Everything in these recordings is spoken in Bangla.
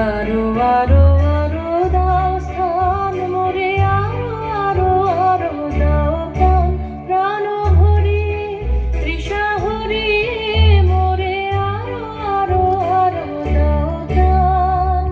আরো আরো আরো দাও স্থান মোরে, আরো আরো আরো দাও প্রাণ। প্রাণ ভরিয়ে তৃষা হরিয়ে মোরে, আরো আরো আরো দাও প্রাণ।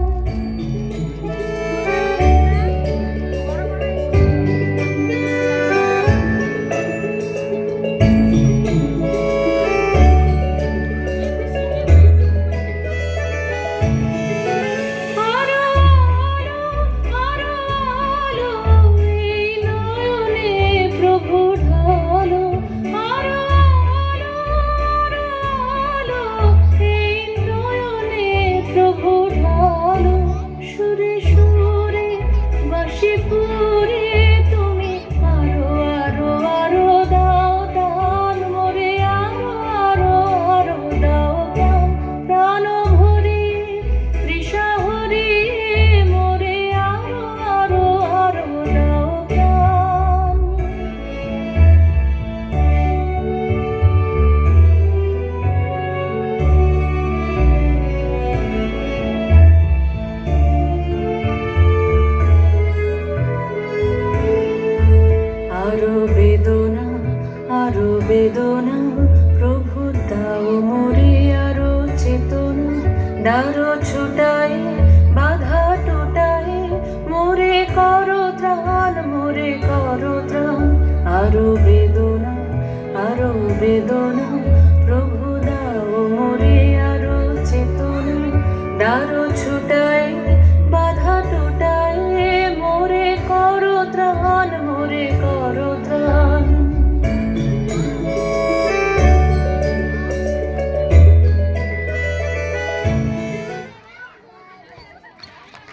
আরো বেদনা প্রভু দাও মোরে, আরো চেতনা ডারো ছুটায় বাধা টুটায় মোরে করো ত্রাণ, মোরে করো ত্রাণ। আরো বেদনা